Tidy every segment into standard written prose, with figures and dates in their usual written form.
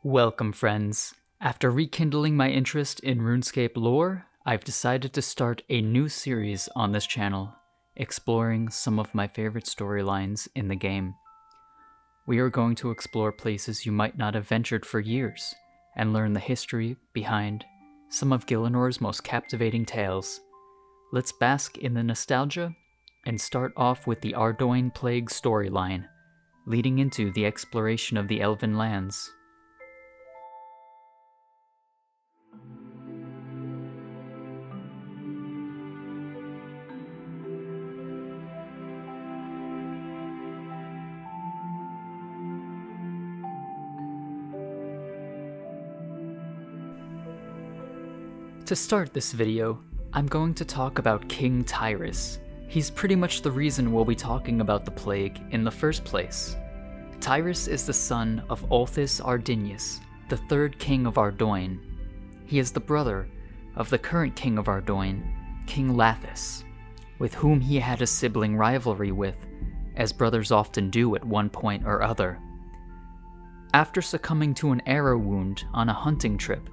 Welcome, friends. After rekindling my interest in RuneScape lore, I've decided to start a new series on this channel, exploring some of my favorite storylines in the game. We are going to explore places you might not have ventured for years, and learn the history behind some of Gillinor's most captivating tales. Let's bask in the nostalgia, and start off with the Ardougne Plague storyline, leading into the exploration of the Elven lands. To start this video, I'm going to talk about King Tyrus. He's pretty much the reason we'll be talking about the plague in the first place. Tyrus is the son of Ulthis Ardinius, the third king of Ardougne. He is the brother of the current king of Ardougne, King Lathis, with whom he had a sibling rivalry with, as brothers often do at one point or other. After succumbing to an arrow wound on a hunting trip,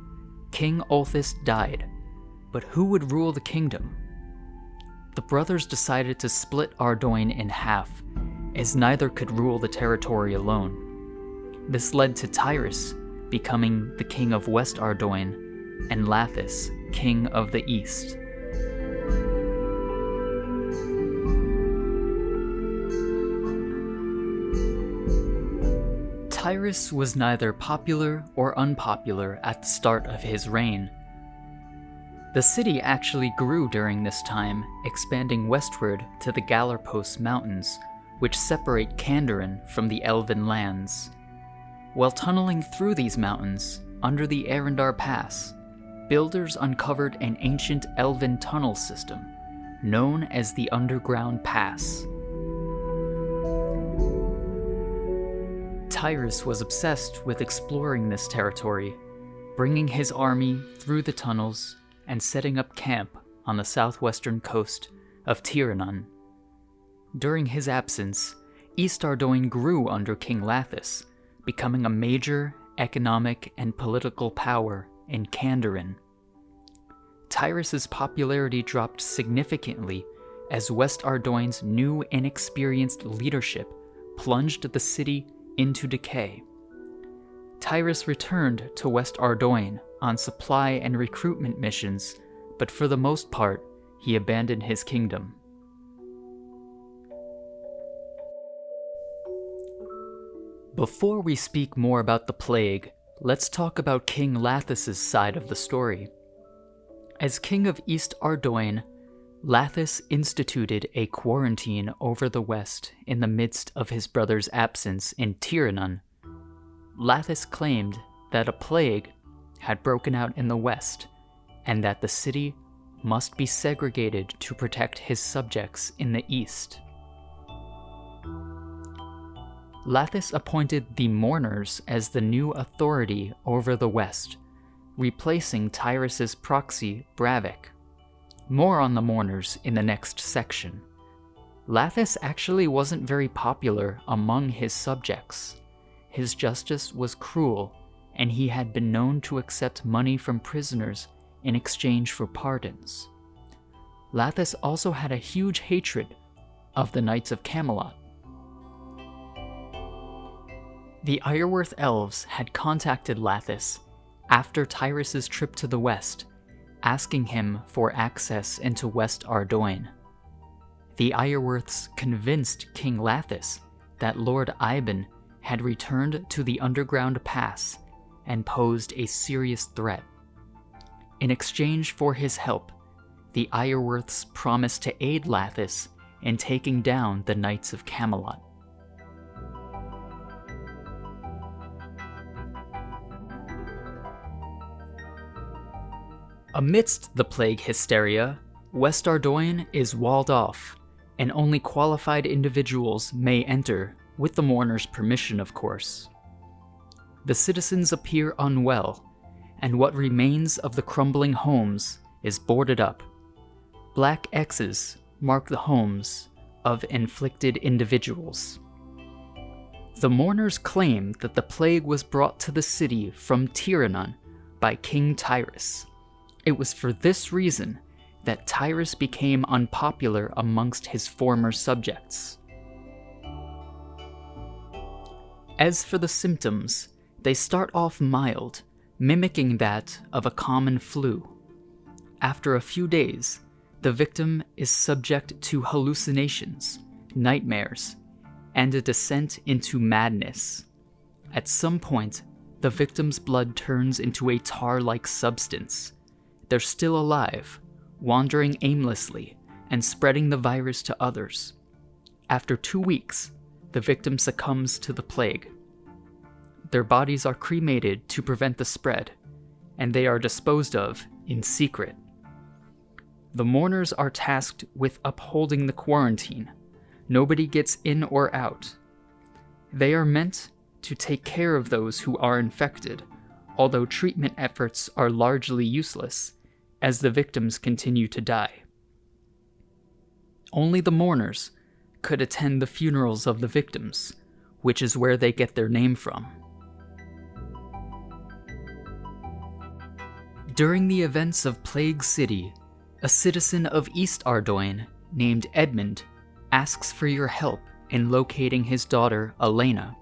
King Ulthis died, but who would rule the kingdom? The brothers decided to split Ardougne in half, as neither could rule the territory alone. This led to Tyrus becoming the king of West Ardougne, and Lathis king of the East. Tyrus was neither popular or unpopular at the start of his reign. The city actually grew during this time, expanding westward to the Gallerpost Mountains, which separate Kandarin from the Elven lands. While tunneling through these mountains, under the Arendar Pass, builders uncovered an ancient Elven tunnel system, known as the Underground Pass. Tyrus was obsessed with exploring this territory, bringing his army through the tunnels and setting up camp on the southwestern coast of Tiranon. During his absence, East Ardougne grew under King Lathis, becoming a major economic and political power in Kandarin. Tyrus's popularity dropped significantly as West Ardougne's new inexperienced leadership plunged the city into decay. Tyrus returned to West Ardougne on supply and recruitment missions, but for the most part, he abandoned his kingdom. Before we speak more about the plague, let's talk about King Lathis's side of the story. As king of East Ardougne, Lathis instituted a quarantine over the west in the midst of his brother's absence in Tiranon. Lathis claimed that a plague had broken out in the west, and that the city must be segregated to protect his subjects in the east. Lathis appointed the Mourners as the new authority over the west, replacing Tyrus's proxy Bravik. More on the Mourners in the next section. Lathis actually wasn't very popular among his subjects. His justice was cruel, and he had been known to accept money from prisoners in exchange for pardons. Lathis also had a huge hatred of the Knights of Camelot. The Ironworth elves had contacted Lathis after Tyrus's trip to the west, asking him for access into West Ardougne. The Ironworths convinced King Lathis that Lord Iben had returned to the Underground Pass and posed a serious threat. In exchange for his help, the Ironworths promised to aid Lathis in taking down the Knights of Camelot. Amidst the plague hysteria, West Ardougne is walled off, and only qualified individuals may enter, with the Mourners' permission, of course. The citizens appear unwell, and what remains of the crumbling homes is boarded up. Black X's mark the homes of inflicted individuals. The mourners claim that the plague was brought to the city from Tiranon by King Tyrus. It was for this reason that Tyrus became unpopular amongst his former subjects. As for the symptoms, they start off mild, mimicking that of a common flu. After a few days, the victim is subject to hallucinations, nightmares, and a descent into madness. At some point, the victim's blood turns into a tar-like substance. They're still alive, wandering aimlessly and spreading the virus to others. After 2 weeks, the victim succumbs to the plague. Their bodies are cremated to prevent the spread, and they are disposed of in secret. The mourners are tasked with upholding the quarantine. Nobody gets in or out. They are meant to take care of those who are infected, although treatment efforts are largely useless, as the victims continue to die. Only the mourners could attend the funerals of the victims, which is where they get their name from. During the events of Plague City, a citizen of East Ardougne named Edmund asks for your help in locating his daughter, Elena,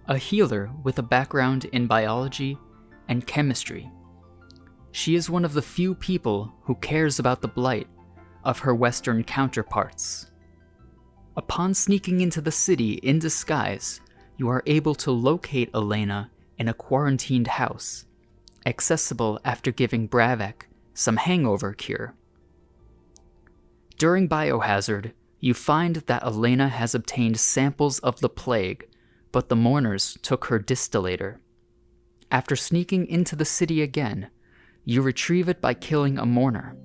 a healer with a background in biology and chemistry. She is one of the few people who cares about the blight of her Western counterparts. Upon sneaking into the city in disguise, you are able to locate Elena in a quarantined house, accessible after giving Bravek some hangover cure. During Biohazard, you find that Elena has obtained samples of the plague, but the mourners took her distillator. After sneaking into the city again, you retrieve it by killing a mourner.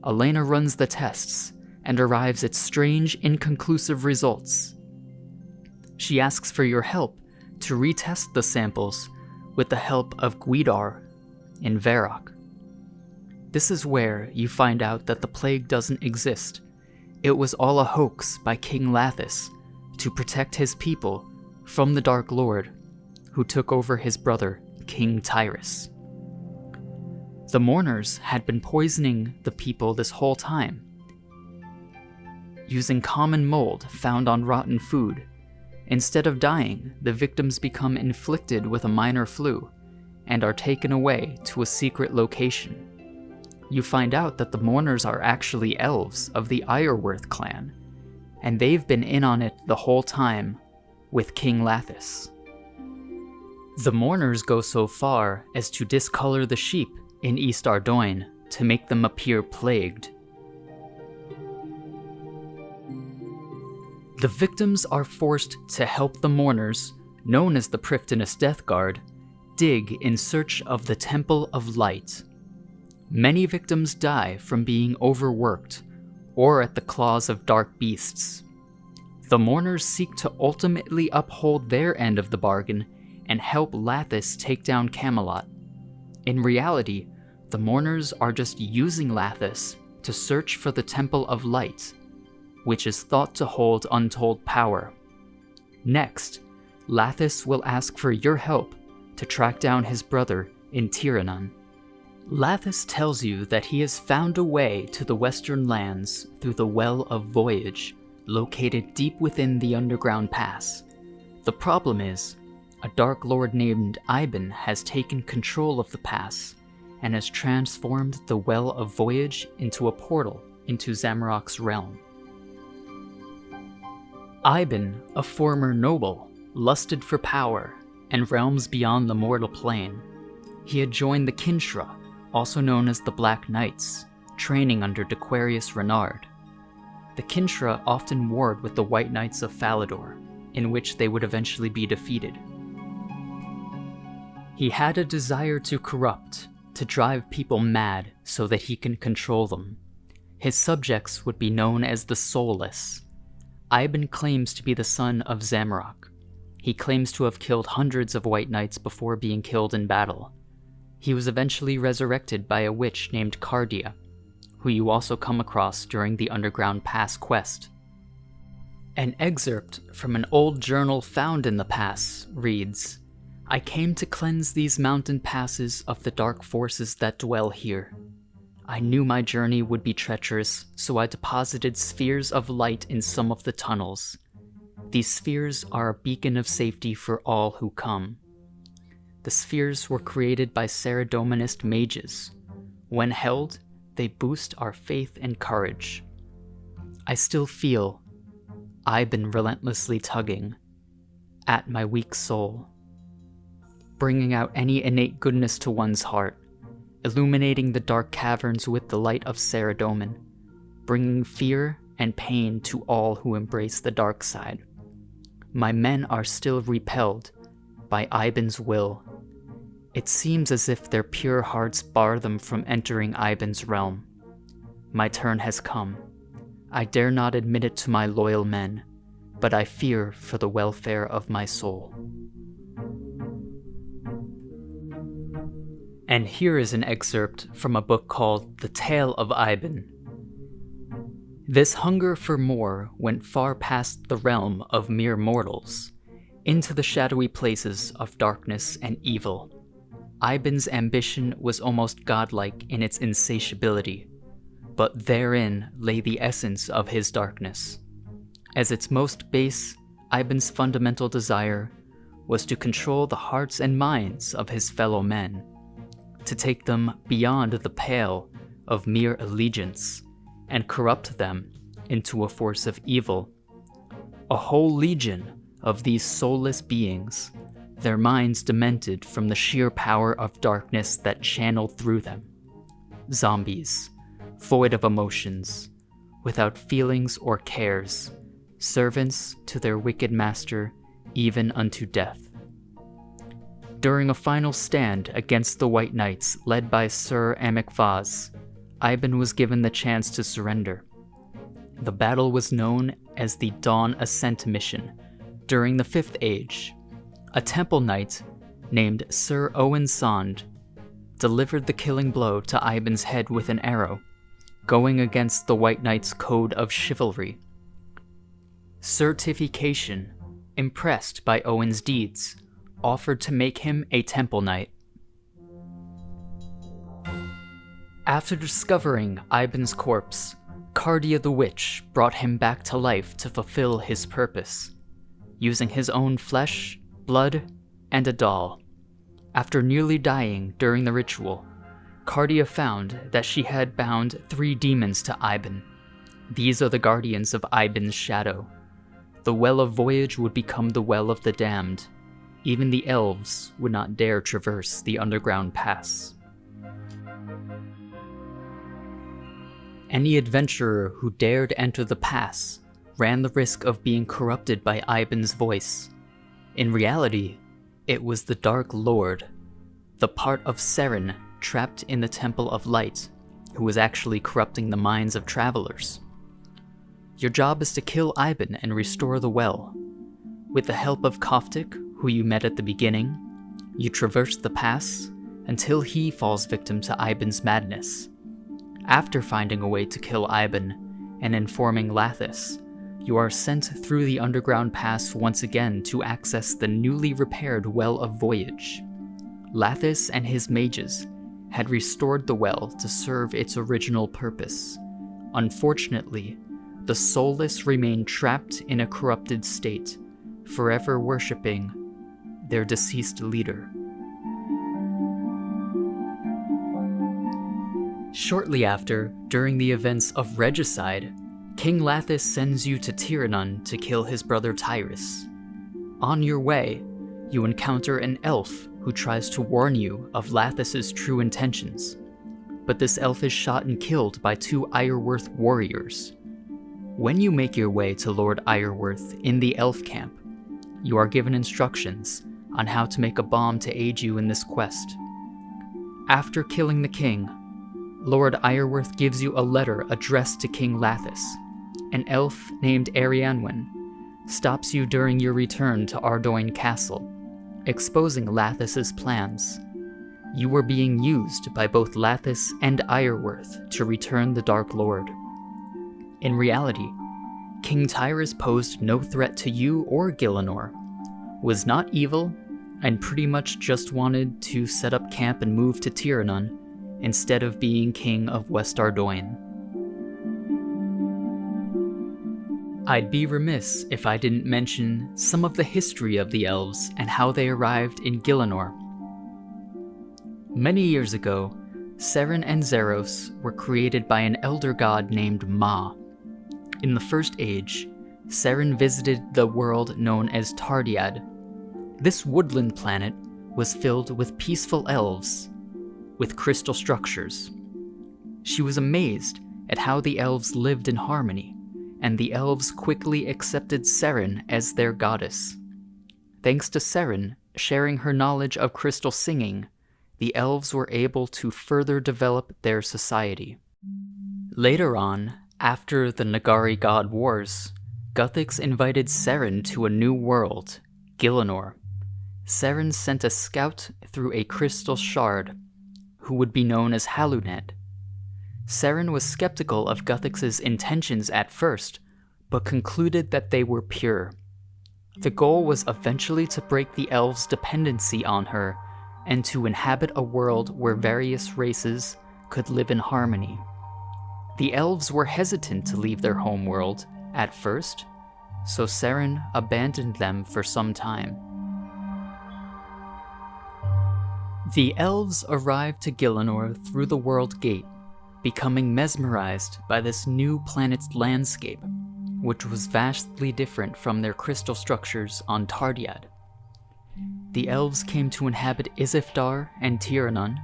Elena runs the tests and arrives at strange, inconclusive results. She asks for your help to retest the samples with the help of Guidar in Varrock. This is where you find out that the plague doesn't exist. It was all a hoax by King Lathis to protect his people from the Dark Lord, who took over his brother, King Tyrus. The mourners had been poisoning the people this whole time, using common mold found on rotten food. Instead of dying, the victims become inflicted with a minor flu and are taken away to a secret location. You find out that the mourners are actually elves of the Ireworth clan, and they've been in on it the whole time with King Lathis. The mourners go so far as to discolor the sheep in East Ardougne to make them appear plagued. The victims are forced to help the mourners, known as the Prifddinas Death Guard, dig in search of the Temple of Light. Many victims die from being overworked or at the claws of dark beasts. The mourners seek to ultimately uphold their end of the bargain and help Lathis take down Camelot. In reality, the mourners are just using Lathis to search for the Temple of Light, which is thought to hold untold power. Next, Lathis will ask for your help to track down his brother in Tiranon. Lathis tells you that he has found a way to the Western lands through the Well of Voyage, located deep within the underground pass. The problem is, a Dark Lord named Iben has taken control of the pass and has transformed the Well of Voyage into a portal into Zamorak's realm. Iben, a former noble, lusted for power and realms beyond the mortal plane. He had joined the Kinshra, also known as the Black Knights, training under Dequarius Renard. The Kinshra often warred with the White Knights of Falador, in which they would eventually be defeated. He had a desire to corrupt, to drive people mad so that he can control them. His subjects would be known as the Soulless. Iben claims to be the son of Zamorak. He claims to have killed hundreds of White Knights before being killed in battle. He was eventually resurrected by a witch named Cardia, who you also come across during the Underground Pass quest. An excerpt from an old journal found in the pass reads, "I came to cleanse these mountain passes of the dark forces that dwell here. I knew my journey would be treacherous, so I deposited spheres of light in some of the tunnels. These spheres are a beacon of safety for all who come. The spheres were created by Saradominist mages. When held, they boost our faith and courage. I still feel I've been relentlessly tugging at my weak soul, bringing out any innate goodness to one's heart, illuminating the dark caverns with the light of Saradomin, bringing fear and pain to all who embrace the dark side. My men are still repelled by Iban's will. It seems as if their pure hearts bar them from entering Iban's realm. My turn has come. I dare not admit it to my loyal men, but I fear for the welfare of my soul." And here is an excerpt from a book called The Tale of Iban. This hunger for more went far past the realm of mere mortals, into the shadowy places of darkness and evil. Iban's ambition was almost godlike in its insatiability, but therein lay the essence of his darkness. As its most base, Iban's fundamental desire was to control the hearts and minds of his fellow men, to take them beyond the pale of mere allegiance and corrupt them into a force of evil. A whole legion of these soulless beings, their minds demented from the sheer power of darkness that channeled through them. Zombies, void of emotions, without feelings or cares, servants to their wicked master, even unto death. During a final stand against the White Knights led by Sir Amikvaz, Iban was given the chance to surrender. The battle was known as the Dawn Ascent Mission. During the Fifth Age, a temple knight named Sir Owen Sond delivered the killing blow to Iban's head with an arrow, going against the White Knight's code of chivalry. Certification, impressed by Owen's deeds, offered to make him a temple knight. After discovering Iban's corpse, Cardia the Witch brought him back to life to fulfill his purpose, using his own flesh, blood, and a doll. After nearly dying during the ritual, Cardia found that she had bound 3 demons to Iban. These are the guardians of Iban's shadow. The Well of Voyage would become the Well of the Damned. Even the elves would not dare traverse the underground pass. Any adventurer who dared enter the pass ran the risk of being corrupted by Iban's voice. In reality, it was the Dark Lord, the part of Seren trapped in the Temple of Light, who was actually corrupting the minds of travelers. Your job is to kill Iban and restore the well. With the help of Koftik, who you met at the beginning, you traverse the pass until he falls victim to Iban's madness. After finding a way to kill Iban and informing Lathis, you are sent through the underground pass once again to access the newly repaired Well of Voyage. Lathis and his mages had restored the well to serve its original purpose. Unfortunately, the soulless remain trapped in a corrupted state, forever worshipping their deceased leader. Shortly after, during the events of Regicide, King Lathis sends you to Tiranon to kill his brother Tyrus. On your way, you encounter an elf who tries to warn you of Lathis's true intentions, but this elf is shot and killed by 2 Ireworth warriors. When you make your way to Lord Ireworth in the elf camp, you are given instructions on how to make a bomb to aid you in this quest. After killing the king, Lord Ireworth gives you a letter addressed to King Lathis. An elf named Arianwen stops you during your return to Ardougne Castle, exposing Lathis's plans. You were being used by both Lathis and Ireworth to return the Dark Lord. In reality, King Tyrus posed no threat to you or Gielinor, was not evil, and pretty much just wanted to set up camp and move to Tirannwn instead of being king of West Ardougne. I'd be remiss if I didn't mention some of the history of the elves and how they arrived in Gielinor. Many years ago, Seren and Zeros were created by an elder god named Ma. In the First Age, Seren visited the world known as Tardiad. This woodland planet was filled with peaceful elves, with crystal structures. She was amazed at how the elves lived in harmony, and the elves quickly accepted Seren as their goddess. Thanks to Seren sharing her knowledge of crystal singing, the elves were able to further develop their society. Later on, after the Nagari God Wars, Guthix invited Seren to a new world, Gielinor. Seren sent a scout through a crystal shard, who would be known as Halunet. Seren was skeptical of Guthix's intentions at first, but concluded that they were pure. The goal was eventually to break the elves' dependency on her and to inhabit a world where various races could live in harmony. The elves were hesitant to leave their homeworld at first, so Seren abandoned them for some time. The elves arrived to Gielinor through the World Gate, becoming mesmerized by this new planet's landscape, which was vastly different from their crystal structures on Tardiad. The elves came to inhabit Isifdar and Tirannwn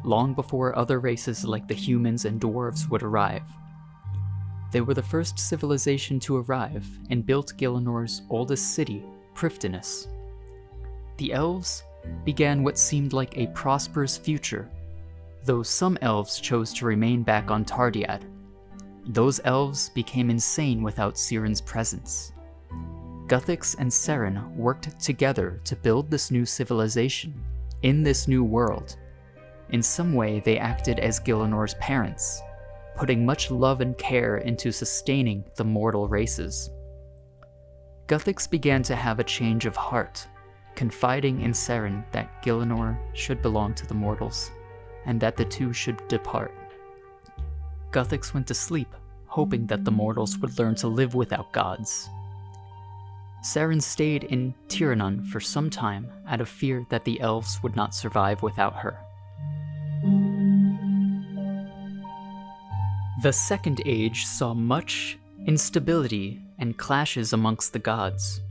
long before other races like the humans and dwarves would arrive. They were the first civilization to arrive and built Gielinor's oldest city, Prifddinas. The elves began what seemed like a prosperous future, though some elves chose to remain back on Tardiad. Those elves became insane without Seren's presence. Guthix and Seren worked together to build this new civilization, in this new world. In some way, they acted as Gielinor's parents, putting much love and care into sustaining the mortal races. Guthix began to have a change of heart, confiding in Seren that Gielinor should belong to the mortals, and that the two should depart. Guthix went to sleep, hoping that the mortals would learn to live without gods. Seren stayed in Tirannwn for some time out of fear that the elves would not survive without her. The Second Age saw much instability and clashes amongst the gods.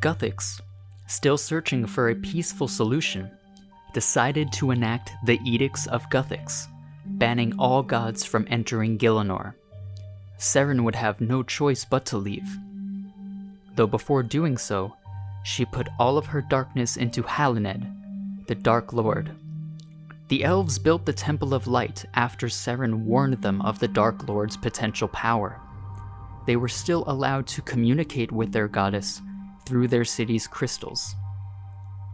Guthix, still searching for a peaceful solution, decided to enact the Edicts of Guthix, banning all gods from entering Gielinor. Seren would have no choice but to leave. Though before doing so, she put all of her darkness into Halunet, the Dark Lord. The elves built the Temple of Light after Seren warned them of the Dark Lord's potential power. They were still allowed to communicate with their goddess through their city's crystals.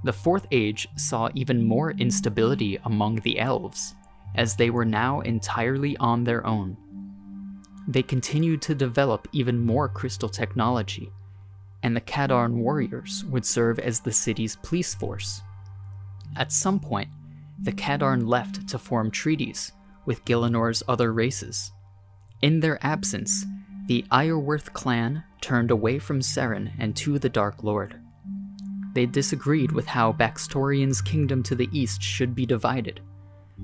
The Fourth Age saw even more instability among the elves, as they were now entirely on their own. They continued to develop even more crystal technology, and the Kadarn warriors would serve as the city's police force. At some point, the Kadarn left to form treaties with Gielinor's other races. In their absence, the Iorwerth clan turned away from Seren and to the Dark Lord. They disagreed with how Baxtorian's kingdom to the east should be divided,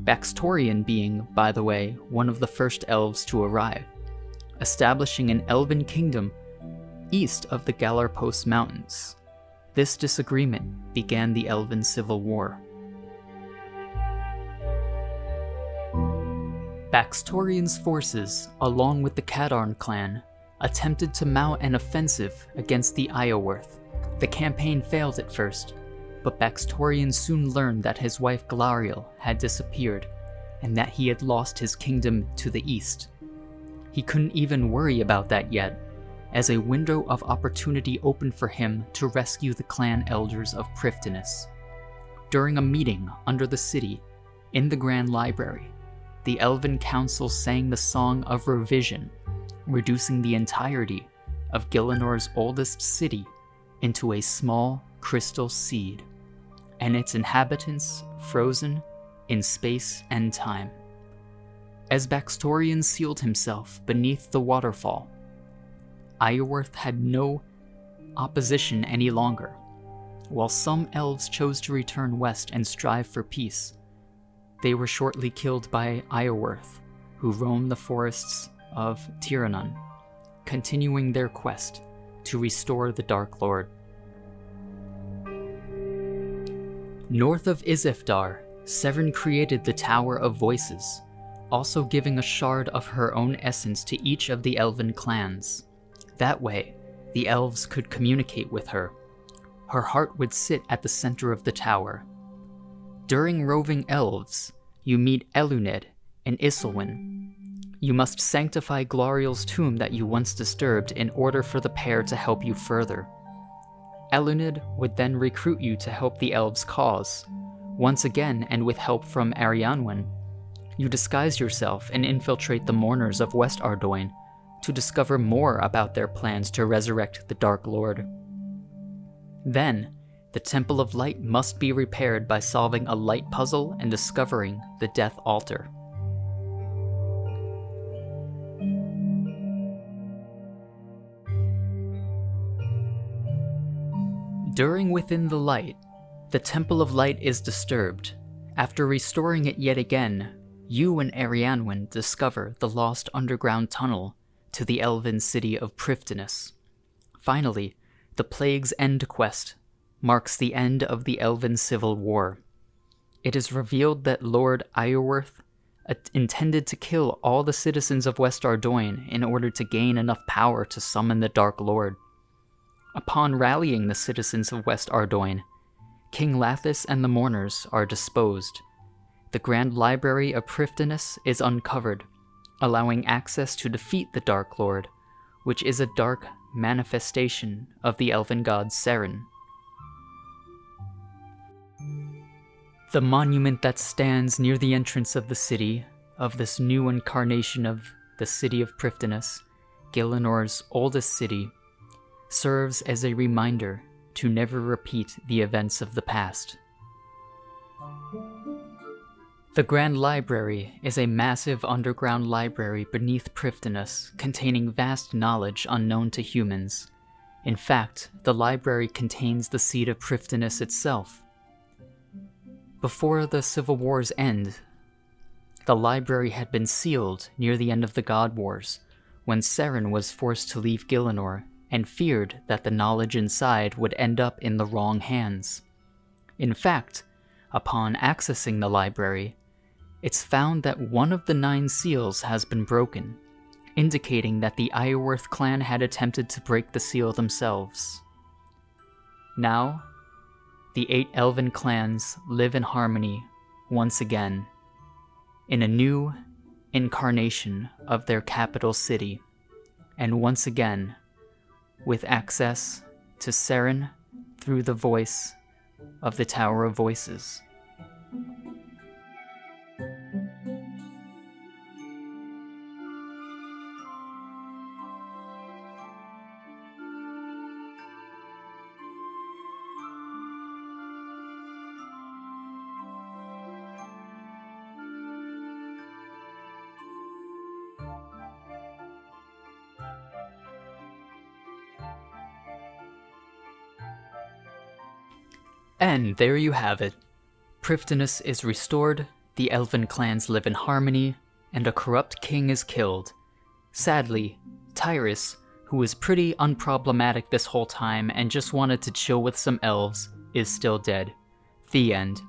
Baxtorian being, by the way, one of the first elves to arrive, establishing an elven kingdom east of the Galarpos Mountains. This disagreement began the Elven Civil War. Baxtorian's forces, along with the Kadarn clan, attempted to mount an offensive against the Iorwerth. The campaign failed at first, but Baxtorian soon learned that his wife Glariel had disappeared, and that he had lost his kingdom to the east. He couldn't even worry about that yet, as a window of opportunity opened for him to rescue the clan elders of Prifddinas. During a meeting under the city, in the Grand Library, the Elven Council sang the Song of Revision, reducing the entirety of Gilinor's oldest city into a small crystal seed, and its inhabitants frozen in space and time. As Baxtorian sealed himself beneath the waterfall, Iorwerth had no opposition any longer. While some elves chose to return west and strive for peace, they were shortly killed by Iorwerth, who roamed the forests of Tiranon, continuing their quest to restore the Dark Lord. North of Izefdar, Seren created the Tower of Voices, also giving a shard of her own essence to each of the Elven clans. That way, the elves could communicate with her. Her heart would sit at the center of the tower. During Roving Elves, you meet Eluned and Isilwyn. You must sanctify Gloriel's tomb that you once disturbed in order for the pair to help you further. Eluned would then recruit you to help the elves' cause. Once again, and with help from Arianwen, you disguise yourself and infiltrate the mourners of West Ardougne to discover more about their plans to resurrect the Dark Lord. Then, the Temple of Light must be repaired by solving a light puzzle and discovering the Death Altar. During Within the Light, the Temple of Light is disturbed. After restoring it yet again, you and Arianwen discover the lost underground tunnel to the elven city of Prifddinas. Finally, the Plague's End quest marks the end of the Elven Civil War. It is revealed that Lord Iorwerth intended to kill all the citizens of West Ardougne in order to gain enough power to summon the Dark Lord. Upon rallying the citizens of West Ardougne, King Lathis and the mourners are disposed. The Grand Library of Prifddinas is uncovered, allowing access to defeat the Dark Lord, which is a dark manifestation of the elven god Seren. The monument that stands near the entrance of the city, of this new incarnation of the city of Prifddinas, Gilinor's oldest city, serves as a reminder to never repeat the events of the past. The Grand Library is a massive underground library beneath Prifddinas, containing vast knowledge unknown to humans. In fact, the library contains the seat of Prifddinas itself. Before the Civil War's end, the library had been sealed near the end of the God Wars, when Seren was forced to leave Gilinor and feared that the knowledge inside would end up in the wrong hands. In fact, upon accessing the library, it's found that one of the 9 seals has been broken, indicating that the Iorwerth clan had attempted to break the seal themselves. Now, the 8 elven clans live in harmony once again, in a new incarnation of their capital city, and once again, with access to Seren through the voice of the Tower of Voices. And there you have it. Prifddinas is restored, the elven clans live in harmony, and a corrupt king is killed. Sadly, Tyrus, who was pretty unproblematic this whole time and just wanted to chill with some elves, is still dead. The end.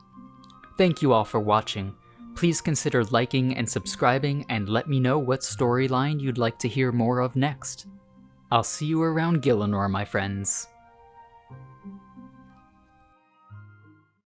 Thank you all for watching. Please consider liking and subscribing, and let me know what storyline you'd like to hear more of next. I'll see you around Gilinor, my friends.